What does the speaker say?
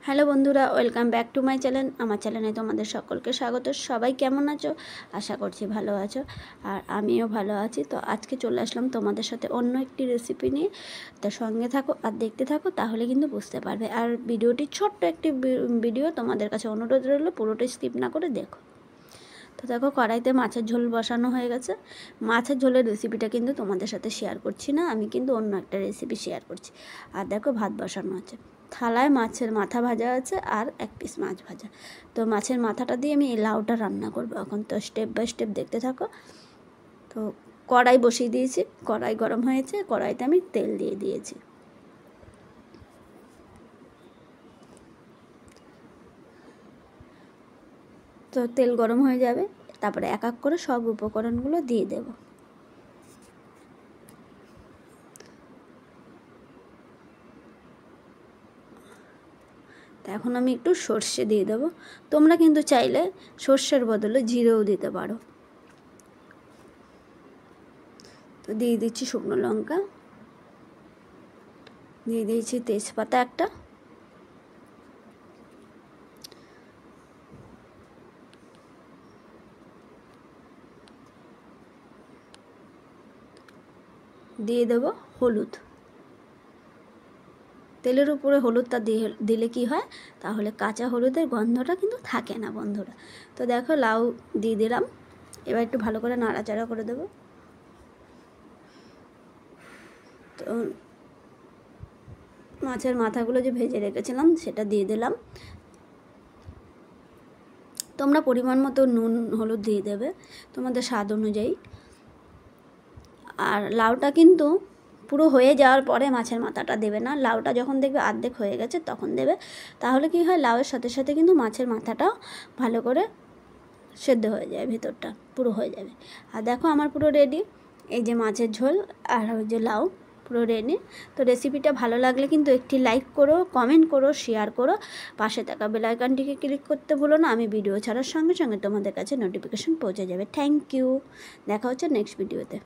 Hello বন্ধুরা, welcome back to my channel. আমার চ্যানেলে তোমাদের সকলকে স্বাগত। সবাই কেমন আছো? আশা করছি ভালো আছো, আর আমিও ভালো আছি। তো আজকে চলে আসলাম তোমাদের সাথে অন্য একটি রেসিপি নিয়ে। তো সঙ্গে থাকো আর দেখতে থাকো, তাহলে কিন্তু বুঝতে পারবে। আর ভিডিওটি ছোট্ট একটি ভিডিও, তোমাদের কাছে অনুরোধ রইলো পুরোটাই স্কিপ না করে দেখো। তো দেখো, কড়াইতে মাছের ঝোল বসানো হয়ে গেছে। মাছের ঝোলের রেসিপিটা কিন্তু তোমাদের সাথে শেয়ার করছি না, আমি কিন্তু অন্য একটা রেসিপি শেয়ার করছি। আর দেখো, ভাত বসানো আছে, থালায় মাছের মাথা ভাজা আছে আর এক পিস মাছ ভাজা। তো মাছের মাথাটা দিয়ে আমি এই লাউটা রান্না করবো এখন। তো স্টেপ বাই স্টেপ দেখতে থাকো। তো কড়াই বসিয়ে দিয়েছি, কড়াই গরম হয়েছে, কড়াইতে আমি তেল দিয়ে দিয়েছি। তো তেল গরম হয়ে যাবে, তারপরে এক এক করে সব উপকরণগুলো দিয়ে দেব। তা এখন আমি একটু সর্ষে দিয়ে দেবো। তোমরা কিন্তু চাইলে সর্ষের বদলে জিরেও দিতে পারো। তো দিয়ে দিচ্ছি শুকনো লঙ্কা, দিয়ে দিয়েছি তেজপাতা একটা, দিয়ে দেব হলুদ। তেলের উপরে হলুদটা দিলে কি হয়, তাহলে কাঁচা হলুদের গন্ধটা কিন্তু থাকে না বন্ধুরা। তো দেখো, লাউ দিয়ে দিলাম। এবার একটু ভালো করে নাড়াচাড়া করে দেব। তো মাছের মাথাগুলো যে ভেজে রেখেছিলাম সেটা দিয়ে দিলাম। তোমরা পরিমাণ মতো নুন হলুদ দিয়ে দেবে তোমাদের স্বাদ অনুযায়ী। আর লাউটা কিন্তু পুরো হয়ে যাওয়ার পরে মাছের মাথাটা দেবে না, লাউটা যখন দেখবে অর্ধেক হয়ে গেছে তখন দেবে। তাহলে কি হয়, লাউয়ের সাথে সাথে কিন্তু মাছের মাথাটাও ভালো করে সেদ্ধ হয়ে যায়, ভেতরটা পুরো হয়ে যাবে। আর দেখো, আমার পুরো রেডি। এই যে মাছের ঝোল আর ওই যে লাউ পুরো রেডি। তো রেসিপিটা ভালো লাগলে কিন্তু একটি লাইক করো, কমেন্ট করো, শেয়ার করো। পাশে থাকা বেল আইকনটিকে ক্লিক করতে ভুলো না। আমি ভিডিও ছাড়ার সঙ্গে সঙ্গে তোমাদের কাছে নোটিফিকেশন পৌঁছে যাবে। Thank you. দেখা হচ্ছে নেক্সট ভিডিওতে।